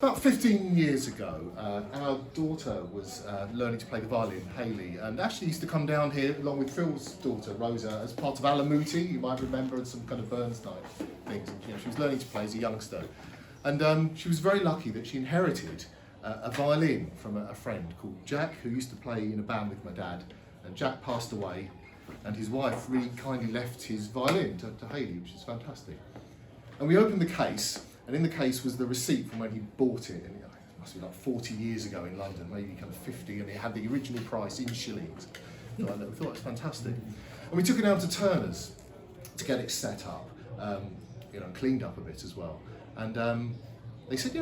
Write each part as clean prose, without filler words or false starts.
About 15 years ago, our daughter was learning to play the violin, Hayley, and actually used to come down here along with Phil's daughter, Rosa, as part of Alamuti, you might remember, and some kind of Burns night things. And, she was learning to play as a youngster. And she was very lucky that she inherited a violin from a friend called Jack, who used to play in a band with my dad. And Jack passed away, and his wife really kindly left his violin to Hayley, which is fantastic. And we opened the case, and in the case was the receipt from when he bought it, and it must be like 40 years ago in London, maybe kind of 50, and it had the original price in shillings. We thought it was fantastic. And we took it down to Turner's to get it set up, and cleaned up a bit as well. And they said,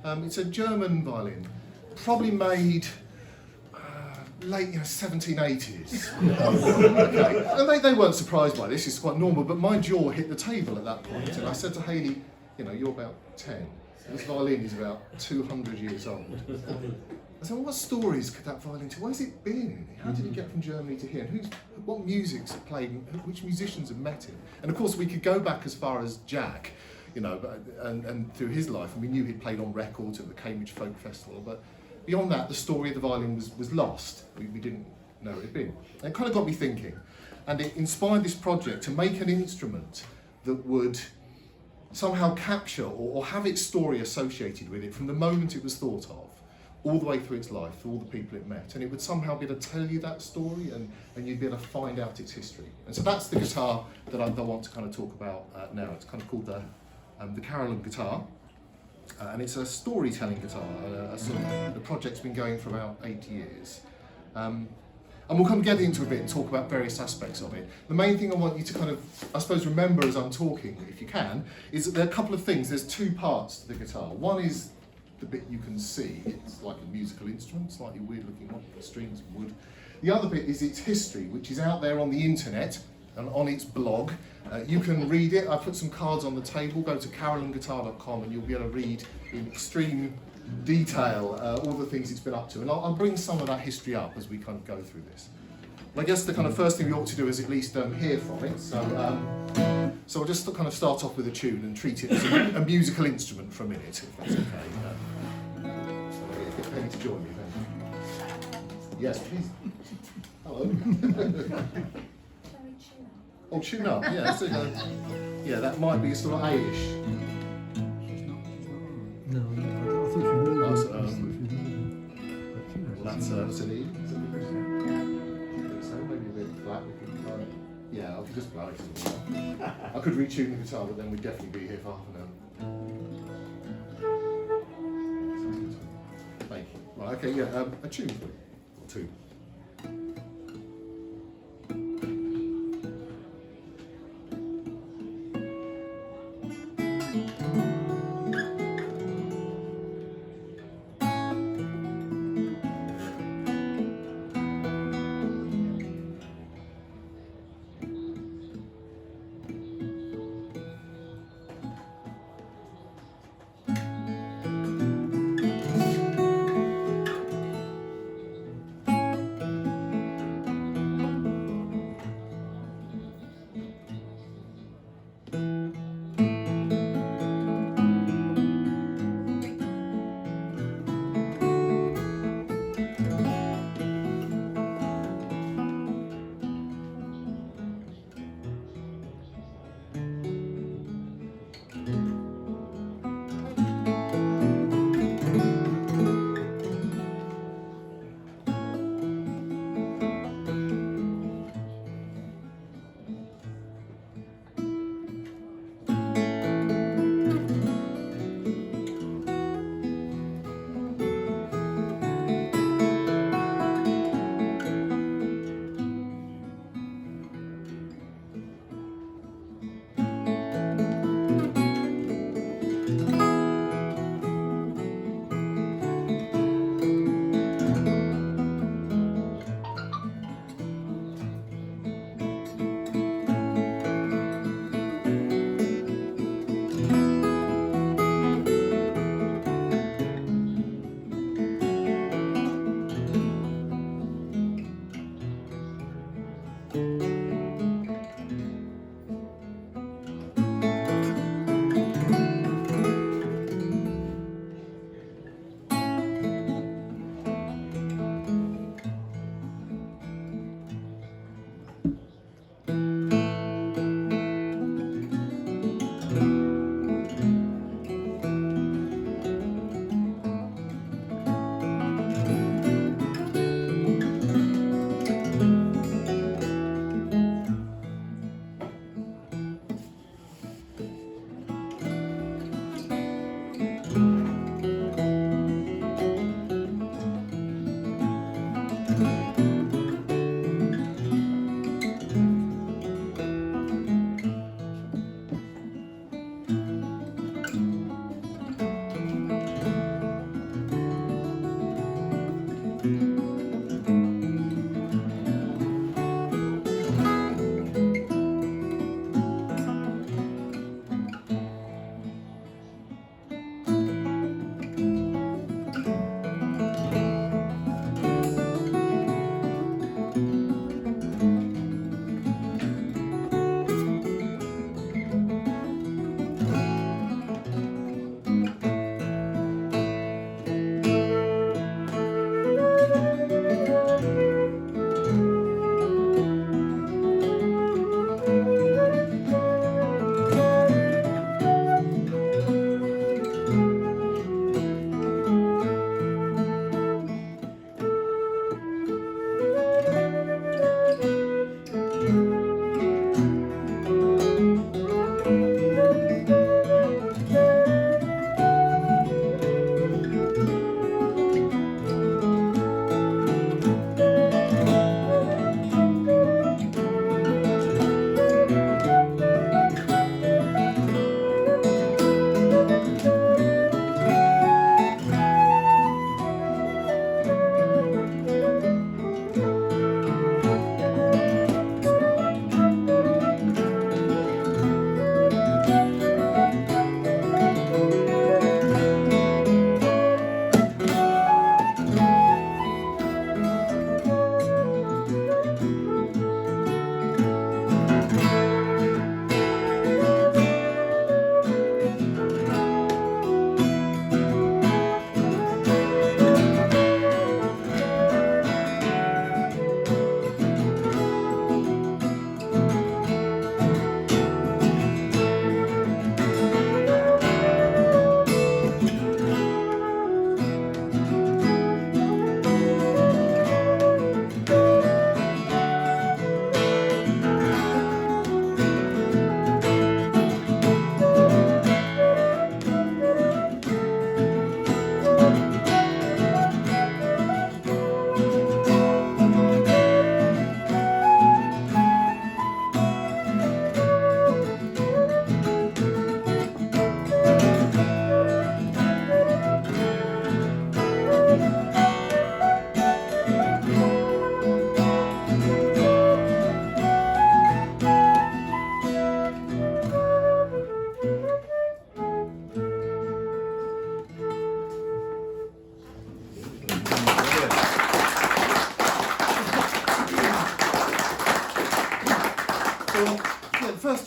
it's a German violin, probably made late 1780s. Okay. And they weren't surprised by this, it's quite normal, but my jaw hit the table at that point, and I said to Hayley, you're about 10. This violin is about 200 years old. I said, what stories could that violin tell? Where's it been? How did it get from Germany to here? And what music's it played? Which musicians have met him? And of course, we could go back as far as Jack, and through his life, and we knew he'd played on records at the Cambridge Folk Festival, but beyond that, the story of the violin was lost. We didn't know it had been. And it kind of got me thinking, and it inspired this project to make an instrument that would somehow capture or have its story associated with it from the moment it was thought of, all the way through its life, through all the people it met. And it would somehow be able to tell you that story, and you'd be able to find out its history. And so that's the guitar that I want to kind of talk about now. It's kind of called the Carillon guitar. And it's a storytelling guitar. The project's been going for about 8 years. And we'll come get into a bit and talk about various aspects of it. The main thing I want you to kind of, I suppose, remember as I'm talking, if you can, is that there are a couple of things. There's two parts to the guitar. One is the bit you can see. It's like a musical instrument, slightly weird looking one, strings and wood. The other bit is its history, which is out there on the internet and on its blog. You can read it. I put some cards on the table. Go to carillonguitar.com and you'll be able to read in extreme detail all the things it's been up to. And I'll bring some of that history up as we kind of go through this. I guess the kind of first thing we ought to do is at least hear from it. So we'll just kind of start off with a tune and treat it as a musical instrument for a minute, if that's okay. So get Penny to join me then. Yes, please. Hello. Oh, tune up, yeah. So, that might be sort of A-ish. No, I thought you knew. That's an E. So maybe a bit flat. Yeah, I could just blow it. I could retune the guitar, but then we'd definitely be here for half an hour. Thank you. Right, okay, a tune for you. Or two.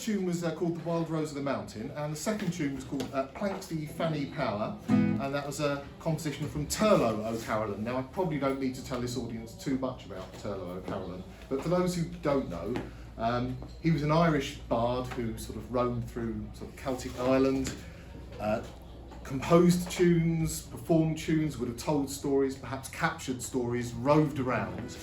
tune was called The Wild Rose of the Mountain, and the second tune was called Planxty Fanny Power, and that was a composition from Turlough O'Carolan. Now, I probably don't need to tell this audience too much about Turlough O'Carolan, but for those who don't know, he was an Irish bard who sort of roamed through sort of Celtic Ireland, composed tunes, performed tunes, would have told stories, perhaps captured stories, roved around,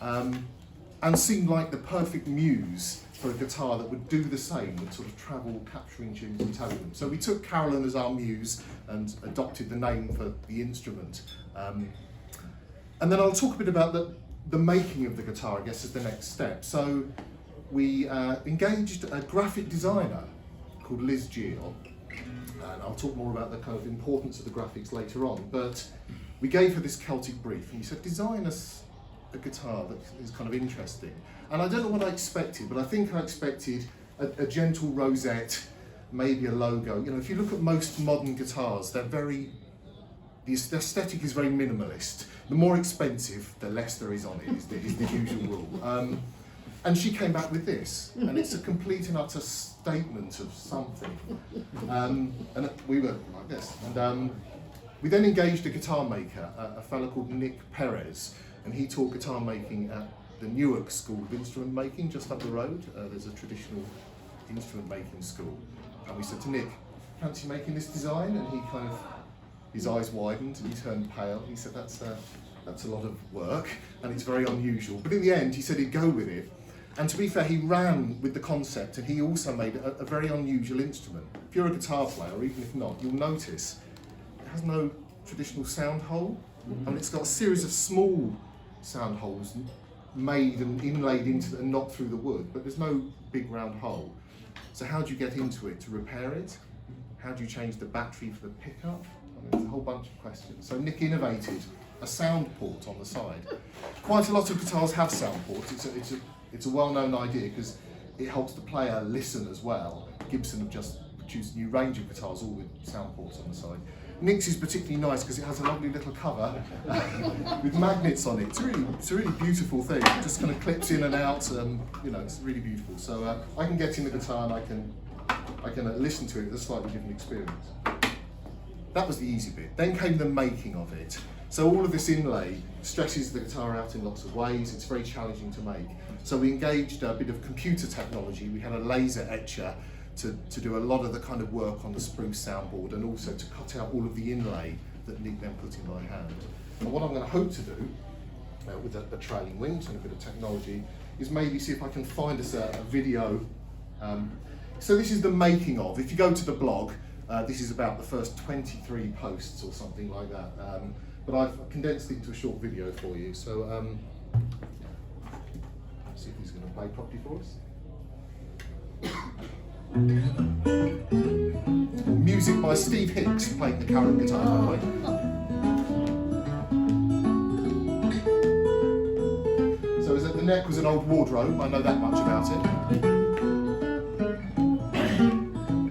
and seemed like the perfect muse for a guitar that would do the same, would sort of travel capturing tunes and telling them. So we took Carolan as our muse and adopted the name for the instrument. And then I'll talk a bit about the making of the guitar, I guess, as the next step. So we engaged a graphic designer called Liz Gill, and I'll talk more about the kind of importance of the graphics later on, but we gave her this Celtic brief and we said, design us a guitar that is kind of interesting. And I don't know what I expected, but I think I expected a gentle rosette, maybe a logo. You know, if you look at most modern guitars, the aesthetic is very minimalist. The more expensive, the less there is on it, is the usual rule. And she came back with this, and it's a complete and utter statement of something. And we were like this. And we then engaged a guitar maker, a fellow called Nick Perez, and he taught guitar making at the Newark School of Instrument Making, just up the road. There's a traditional instrument making school. And we said to Nick, fancy making this design? And he kind of, his eyes widened and he turned pale. He said, that's a lot of work and it's very unusual. But in the end, he said he'd go with it. And to be fair, he ran with the concept and he also made a very unusual instrument. If you're a guitar player, or even if not, you'll notice it has no traditional sound hole. And it's got a series of small sound holes made and inlaid into and not through the wood, but there's no big round hole. So how do you get into it to repair it? How do you change the battery for the pickup? I mean, there's a whole bunch of questions. So Nick innovated a sound port on the side. Quite a lot of guitars have sound ports. It's a well-known idea because it helps the player listen as well. Gibson have just produced a new range of guitars all with sound ports on the side. Nick's is particularly nice because it has a lovely little cover with magnets on it. It's a really beautiful thing. It just kind of clips in and out. You know, it's really beautiful. So I can get in the guitar and I can listen to it with a slightly different experience. That was the easy bit. Then came the making of it. So all of this inlay stretches the guitar out in lots of ways. It's very challenging to make. So we engaged a bit of computer technology. We had a laser etcher to do a lot of the kind of work on the spruce soundboard and also to cut out all of the inlay that Nick then put in my hand. And what I'm going to hope to do with the trailing wings and a bit of technology is maybe see if I can find us a video. So this is the making of. If you go to the blog, this is about the first 23 posts or something like that. But I've condensed it into a short video for you. So let's see if he's going to play properly for us. Music by Steve Hicks, playing the Carolan guitar, by the way. So as at the neck was an old wardrobe, I know that much about it.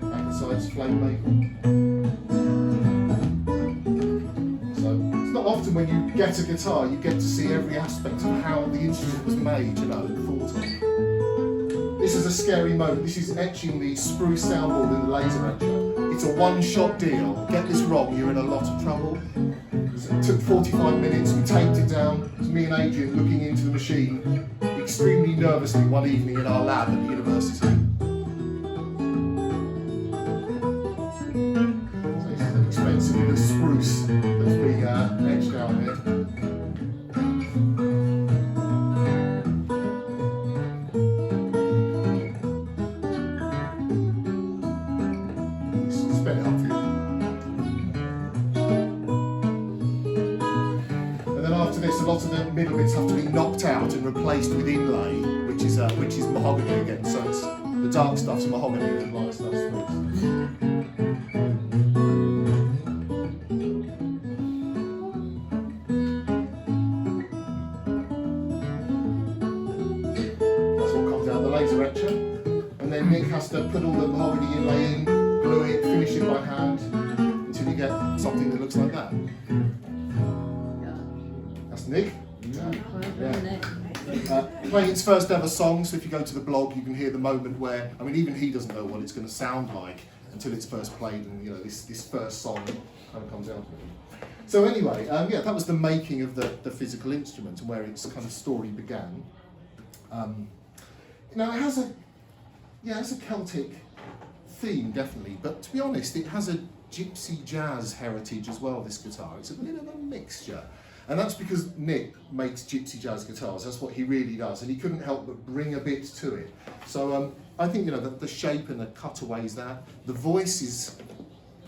Back the side's flame maple. So it's not often when you get a guitar, you get to see every aspect of how the instrument was made, you know, and thought of. This is a scary moment. This is etching the spruce soundboard in the laser etcher. It's a one-shot deal. Get this wrong, you're in a lot of trouble. It took 45 minutes, we taped it down. It was me and Adrian looking into the machine extremely nervously one evening in our lab at the university. So this is an expensive bit of spruce that's being etched out here. A lot of the middle bits have to be knocked out and replaced with inlay, which is mahogany again. So it's the dark stuff's mahogany and the light stuff's spruce. That's what comes out of the laser etcher, and then Nick has to put all the mahogany inlay in, glue it, finish it by hand until you get something that looks like that. Nick? Yeah. Playing its first ever song, so if you go to the blog, you can hear the moment where, I mean, even he doesn't know what it's going to sound like until it's first played, and you know, this first song kind of comes out of it. So anyway, yeah, that was the making of the physical instrument and where its kind of story began. Now it has a Celtic theme, definitely, but to be honest, it has a gypsy jazz heritage as well, this guitar. It's a bit of a mixture. And that's because Nick makes gypsy jazz guitars. That's what he really does, and he couldn't help but bring a bit to it. So I think, you know, the shape and the cutaways there. The voice is,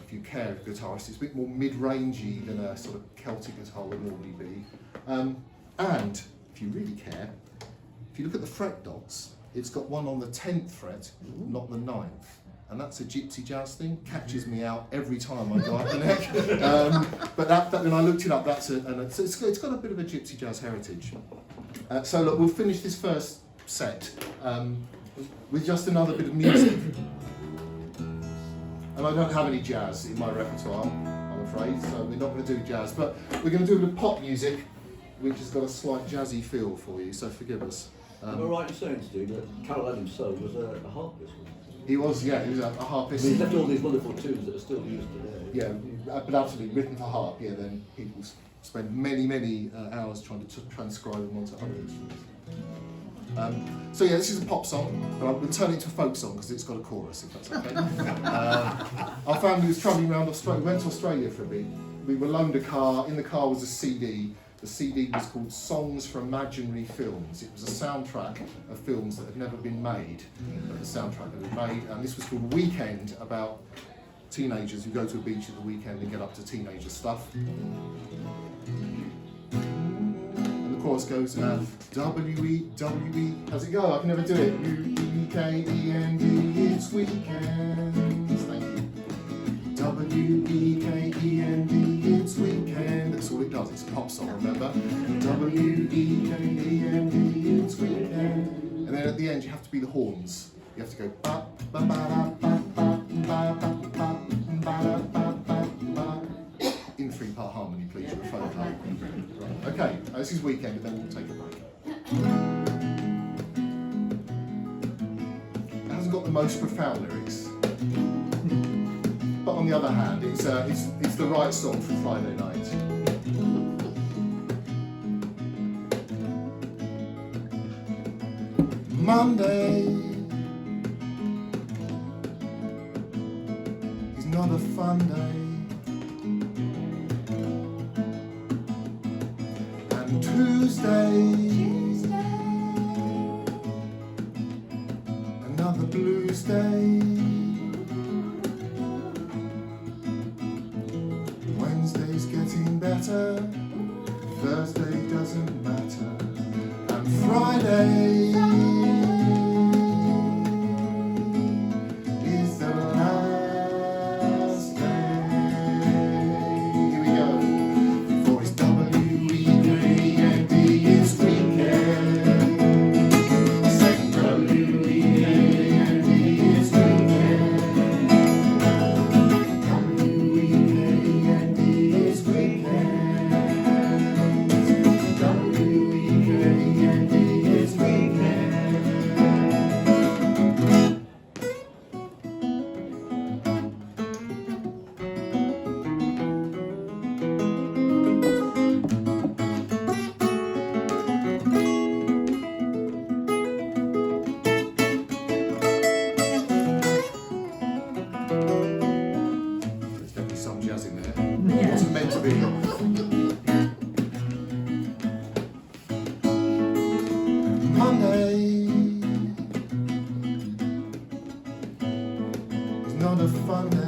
if you care, a guitarist, it's a bit more mid-rangey than a sort of Celtic guitar would normally be. And if you really care, if you look at the fret dots, it's got one on the 10th fret, not the 9th. And that's a gypsy jazz thing, catches me out every time I go up the neck. But that when I looked it up, it's got a bit of a gypsy jazz heritage. So look, we'll finish this first set with just another bit of music. And I don't have any jazz in my repertoire, I'm afraid, so we're not going to do jazz. But we're going to do a bit of pop music, which has got a slight jazzy feel for you, so forgive us. Am I right in saying, Stu, that Carol Adams' son was a harpist? He was a harpist. He's left all these wonderful tunes that are still used today. Yeah, but absolutely, written for harp, yeah, then people spend many hours trying to transcribe them onto other instruments. So yeah, this is a pop song, but I'm going to turn it into a folk song because it's got a chorus, if that's okay. Our family was travelling around Australia, we went to Australia for a bit. We were loaned a car, in the car was a CD. The CD was called Songs for Imaginary Films. It was a soundtrack of films that had never been made, but the soundtrack had been made, and this was called Weekend, about teenagers who go to a beach at the weekend and get up to teenager stuff. And the chorus goes, W-E-W-E, how's it go? I can never do it. U-E-K-E-N-D, it's weekend. Thank you. W-E-K-E-N-D, it's weekend. That's all it does, it's a pop song, remember? W-E-K-E-N-D, it's weekend. And then at the end you have to be the horns. You have to go ba ba ba ba ba ba ba ba ba ba ba ba. In 3-part harmony, please, you're a folk harp. Right. Okay, this is weekend and then we'll take a break. It hasn't got the most profound lyrics. But on the other hand, it's the right song for Friday night. Monday is not a fun day, and Tuesday another blues day. Wednesday's getting better, Thursday doesn't matter, and Friday is the last day. Here we go. For it's W-E-K-E-N-D, it's weekend. Say W-E-K-E-N-D, it's weekend. W-E-K-E-N-D, it's weekend. W-E-K-E-N-D, it's weekend. There's definitely some jazz in there. It wasn't meant to be. Monday is not a fun day,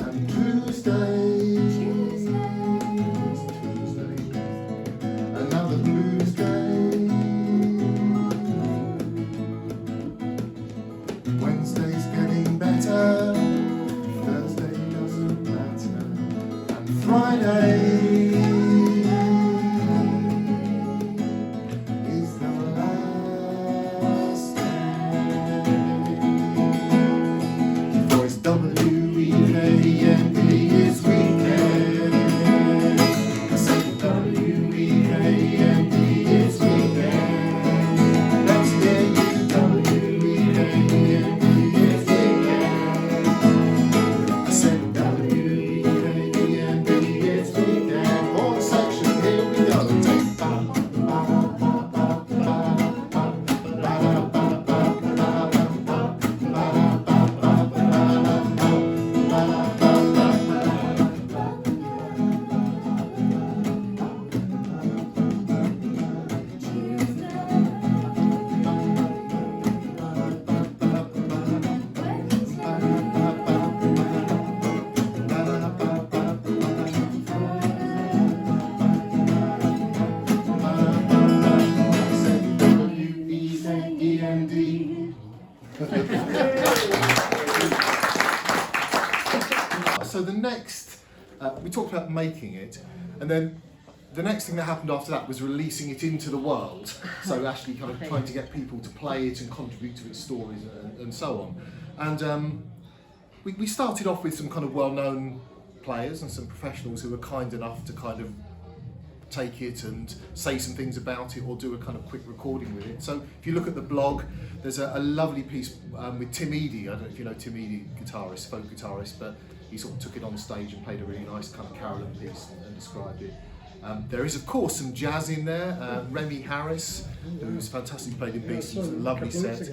and Tuesday, another blues day. Wednesday's getting better, Thursday doesn't matter, and Friday is the last day. For it's W-E-K-E-N-D, it's weekend. I say So the next, we talked about making it, and then the next thing that happened after that was releasing it into the world. So actually kind of trying to get people to play it and contribute to its stories and so on. And we started off with some kind of well-known players and some professionals who were kind enough to kind of take it and say some things about it or do a kind of quick recording with it. So if you look at the blog, there's a lovely piece with Tim Eady. I don't know if you know Tim Eady, guitarist, folk guitarist, but he sort of took it on stage and played a really nice kind of carillon piece and described it. There is of course some jazz in there. Remy Harris, who's fantastic, played in Beasties, a lovely set.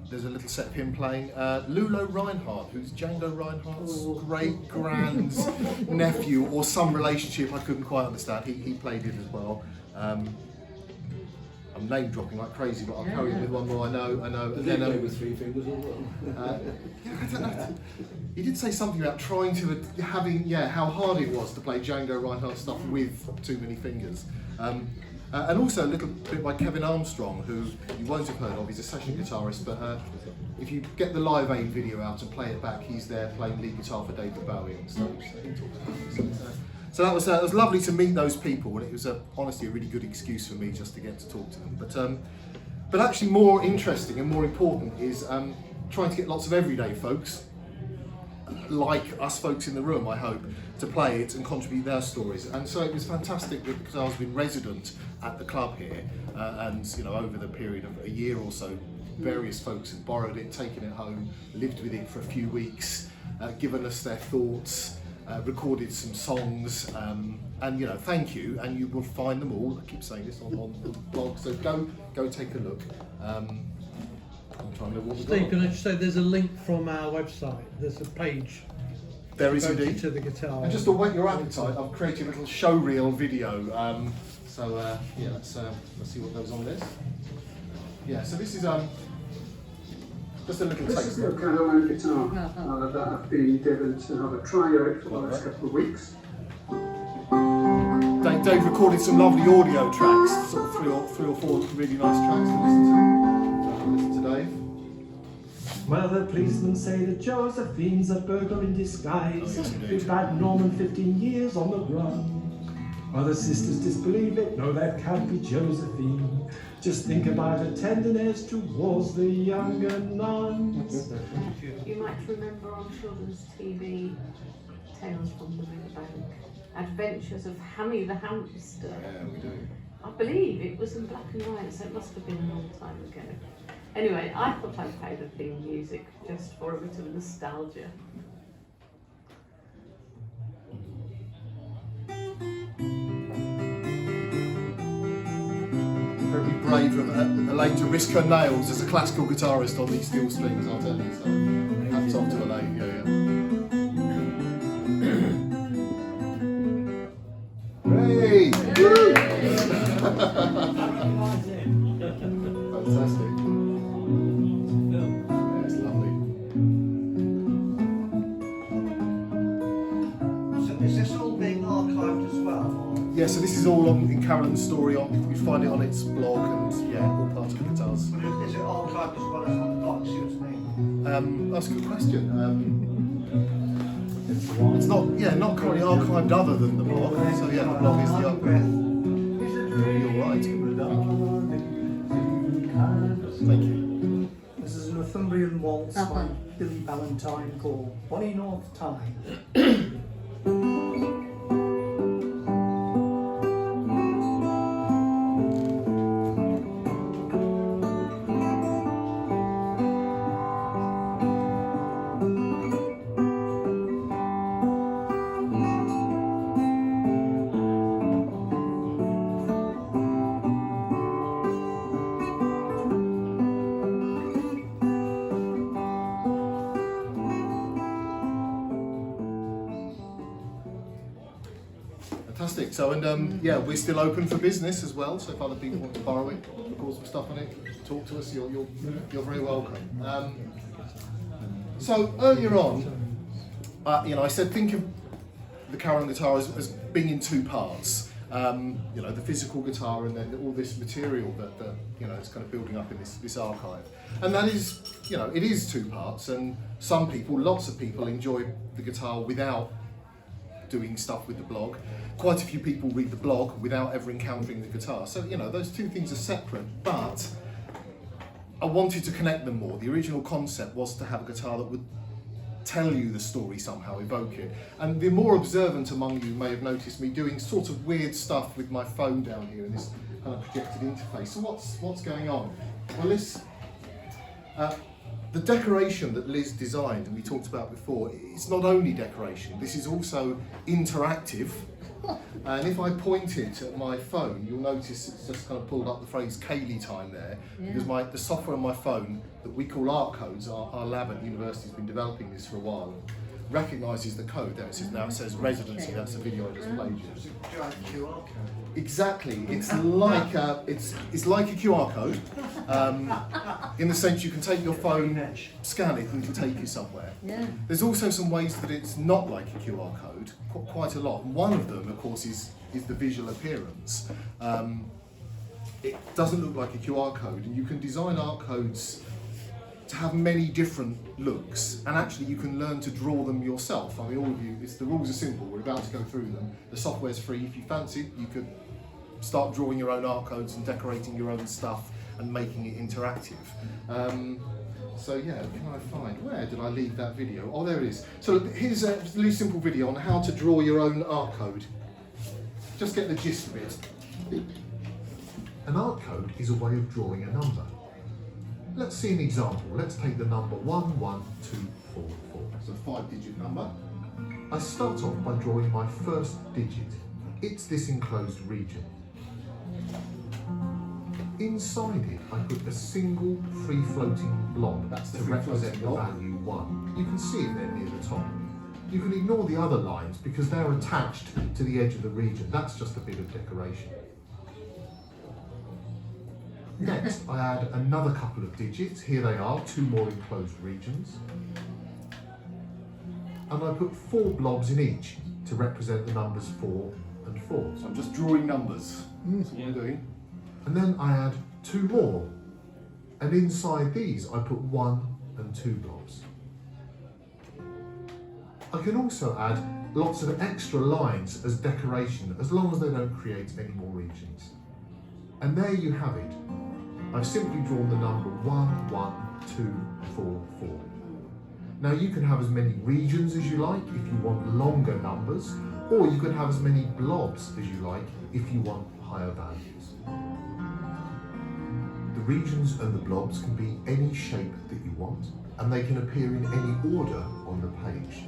There's a little set of him playing. Lulo Reinhardt, who's Django Reinhardt's great grand nephew, or some relationship I couldn't quite understand. He played it as well. I'm name dropping like crazy, but I'll carry on with one more. I know. Does he play with 3 fingers as well? I don't know. He did say something about trying to how hard it was to play Django Reinhardt stuff with too many fingers. And also a little bit by Kevin Armstrong, who you won't have heard of. He's a session guitarist, but if you get the Live Aid video out and play it back, he's there playing lead guitar for David Bowie on stage. So he talks about it. So that was lovely to meet those people, and it was honestly a really good excuse for me just to get to talk to them. But actually more interesting and more important is trying to get lots of everyday folks, like us folks in the room, I hope, to play it and contribute their stories. And so it was fantastic because I was been resident at the club here, and over the period of a year or so, various folks had borrowed it, taken it home, lived with it for a few weeks, given us their thoughts, recorded some songs, and thank you. And you will find them all. I keep saying this on the blog, so go take a look. I'm trying to what Steve, can I just say there's a link from our website. There's a page. There is devoted indeed. to the guitar. And just to whet your appetite, I've created a little show reel video. Let's see what goes on this. Yeah, so this is just a little This taste. is the Caroline guitar that I've been given to have a try out for the last couple of weeks. Dave recorded some lovely audio tracks, sort of three or four really nice tracks to listen to. Listen to Dave. Well, the policemen say that Josephine's a burglar in disguise, Oh, yes, indeed. who's had Norman 15 years on the run. Other sisters disbelieve it, no, that can't be Josephine. Just think about her tenderness towards the younger nuns. You might remember on children's TV, Tales from the Riverbank, Adventures of Hammy the Hamster. Yeah, we do. I believe it was in black and white, so it must have been a long time ago. Anyway, I thought I'd play the theme music just for a bit of nostalgia. Very brave of Elaine to risk her nails as a classical guitarist on these steel strings, I'll tell you. So, hats off to Elaine, Hey! Fantastic. Yeah, it's lovely. So is this all being archived as well? Yeah, so this is all in Carolyn's story. You find it on its blog, and all part of the guitars. Is it archived as well as on the box? See what I mean? That's a good question. It's not currently archived other than the blog. So the blog is the archive. You're right. Thank you. This is a Northumbrian waltz by Billy Ballantyne called Bonnie North Time. Fantastic. So, we're still open for business as well. So if other people want to borrow it, record some stuff on it, talk to us. You're very welcome. So earlier on, I said think of the Carillon guitar as being in two parts. You know, the physical guitar and then all this material that you know, is kind of building up in this archive. And that is, you know, it is two parts, and some people, lots of people enjoy the guitar without doing stuff with the blog. Quite a few people read the blog without ever encountering the guitar. So, you know, those two things are separate, but I wanted to connect them more. The original concept was to have a guitar that would tell you the story somehow, evoke it. And the more observant among you may have noticed me doing sort of weird stuff with my phone down here in this kind of projected interface. So what's going on? Well, this, the decoration that Liz designed and we talked about before, it's not only decoration, this is also interactive. And if I point it at my phone, you'll notice it's just kind of pulled up the phrase Kaylee time there, because the software on my phone that we call art codes, our lab at university has been developing this for a while, recognises the code. There it says, now it says residency, that's the video I just played you. It's a giant QR code. Exactly, it's like it's like a QR code, in the sense you can take your phone, scan it, and it can take you somewhere. Yeah. There's also some ways that it's not like a QR code, quite a lot. And one of them, of course, is the visual appearance. It doesn't look like a QR code, and you can design art codes to have many different looks, and actually you can learn to draw them yourself. I mean, all of you, the rules are simple, we're about to go through them. The software's free. If you fancy, you could start drawing your own art codes and decorating your own stuff and making it interactive. So yeah, can I find, where did I leave that video? Oh, there it is. So look, here's a really simple video on how to draw your own art code. Just get the gist of it. An art code is a way of drawing a number. Let's see an example. Let's take the number 11244. It's a 5-digit number. I start off by drawing my first digit. It's this enclosed region. Inside it, I put a single free-floating blob That's the to represent the free-floating blob. value 1. You can see it there near the top. You can ignore the other lines because they're attached to the edge of the region. That's just a bit of decoration. Next, I add another couple of digits. Here they are, 2 more enclosed regions. And I put 4 blobs in each to represent the numbers 4 and 4. So I'm just drawing numbers. That's what I'm doing. And then I add 2 more. And inside these, I put 1 and 2 blobs. I can also add lots of extra lines as decoration, as long as they don't create any more regions. And there you have it. I've simply drawn the number 1, 1, 2, 4, 4. Now you can have as many regions as you like if you want longer numbers, or you can have as many blobs as you like if you want higher values. The regions and the blobs can be any shape that you want, and they can appear in any order on the page.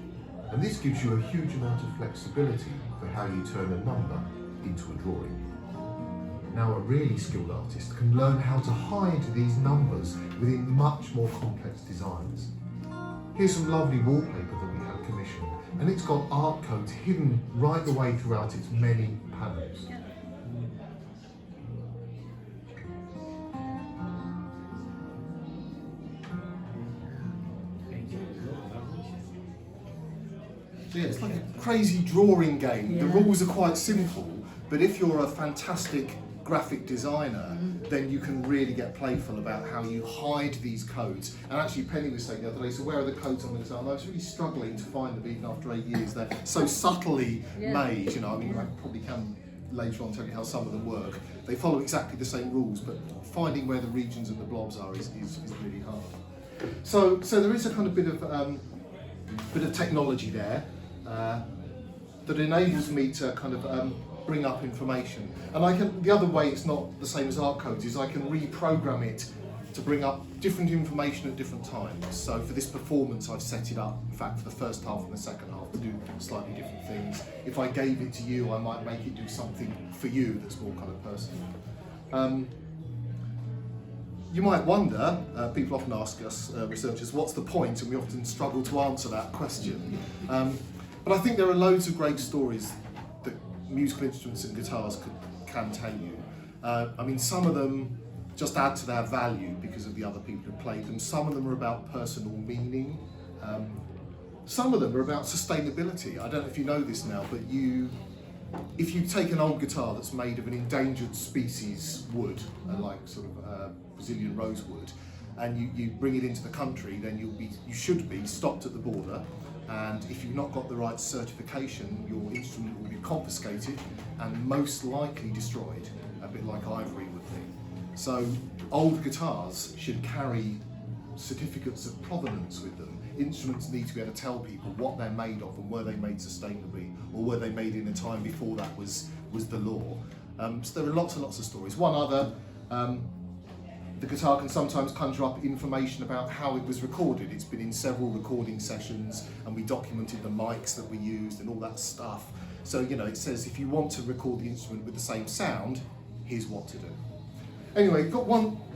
And this gives you a huge amount of flexibility for how you turn a number into a drawing. Now a really skilled artist can learn how to hide these numbers within much more complex designs. Here's some lovely wallpaper that we had commissioned, and it's got art codes hidden right the way throughout its many panels. So yeah, it's like a crazy drawing game. The rules are quite simple, but if you're a fantastic graphic designer, then you can really get playful about how you hide these codes. And actually Penny was saying the other day, so where are the codes on the design? I was really struggling to find them even after 8 years. They're so subtly made, you know, I mean, I probably can later on tell you how some of them work. They follow exactly the same rules, but finding where the regions and the blobs are is really hard. So there is a kind of bit of technology there that enables me to kind of bring up information. And the other way it's not the same as art codes is I can reprogram it to bring up different information at different times. So for this performance I've set it up, in fact for the first half and the second half, to do slightly different things. If I gave it to you, I might make it do something for you that's more kind of personal. You might wonder, people often ask us researchers, what's the point? And we often struggle to answer that question. But I think there are loads of great stories that musical instruments and guitars can tell you. I mean, some of them just add to their value because of the other people who played them. Some of them are about personal meaning. Some of them are about sustainability. I don't know if you know this now, but you if you take an old guitar that's made of an endangered species wood, like sort of Brazilian rosewood, and you bring it into the country, then you should be stopped at the border, and if you've not got the right certification, your instrument will be confiscated and most likely destroyed, a bit like ivory would be. So old guitars should carry certificates of provenance with them. Instruments need to be able to tell people what they're made of and were they made sustainably, or were they made in a time before that was the law. So there are lots and lots of stories. One other, the guitar can sometimes conjure up information about how it was recorded. It's been in several recording sessions and we documented the mics that we used and all that stuff. So, you know, it says if you want to record the instrument with the same sound, here's what to do. Anyway, got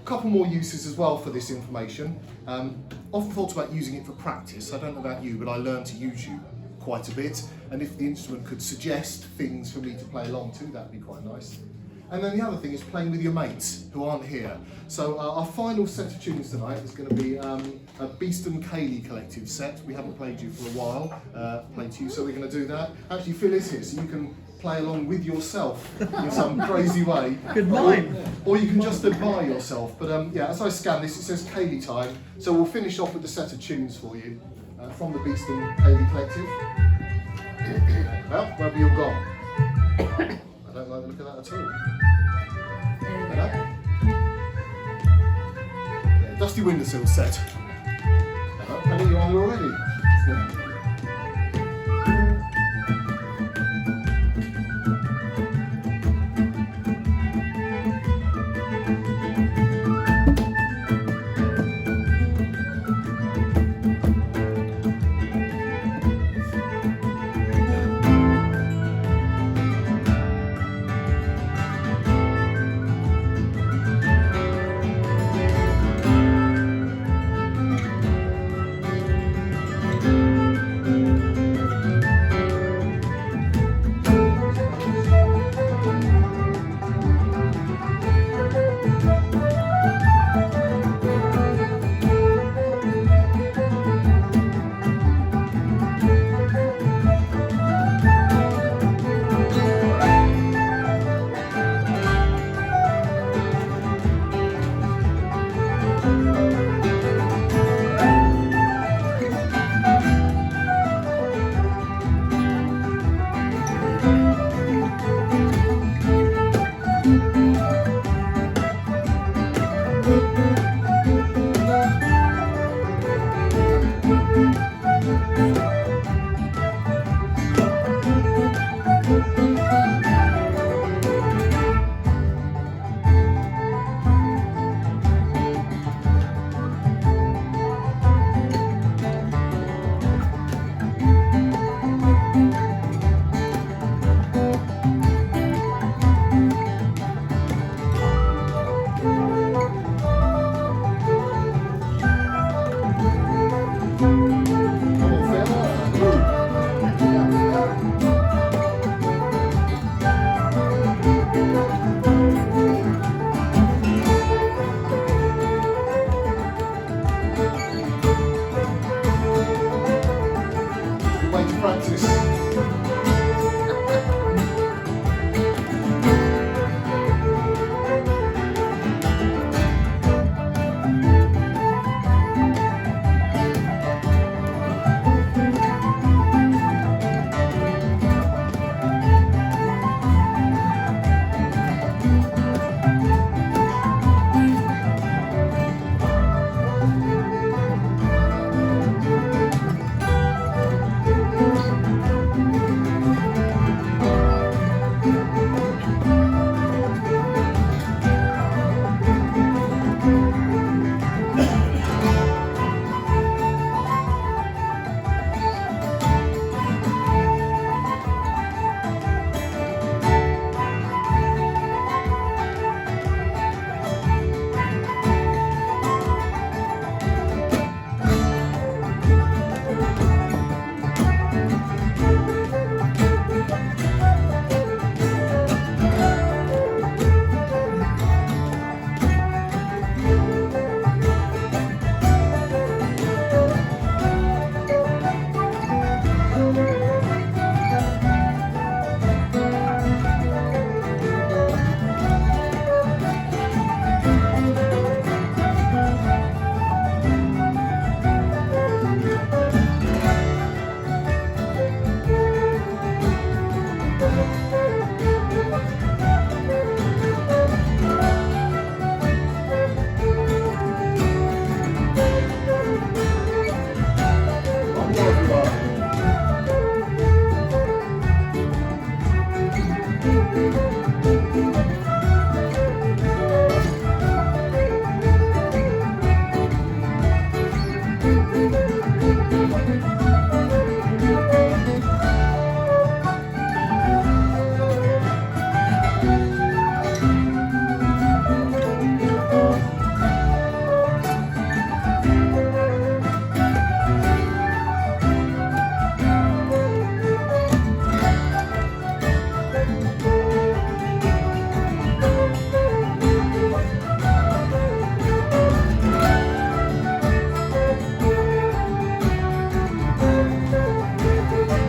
couple more uses as well for this information. Often thought about using it for practice. I don't know about you, but I learned to use you quite a bit. And if the instrument could suggest things for me to play along to, that'd be quite nice. And then the other thing is playing with your mates who aren't here. So our final set of tunes tonight is going to be a Beeston Cayley Collective set. We haven't played you for a while, played to you, so we're going to do that. Actually, Phil is here, so you can play along with yourself in some crazy way. Good mind. Or you can just admire yourself. But yeah, as I scan this, it says Cayley time. So we'll finish off with a set of tunes for you from the Beeston Cayley Collective. Well, where have you all gone? I don't like the look of that at all. Yeah, Dusty Windowsill set. Hello, Penny, you're on there already.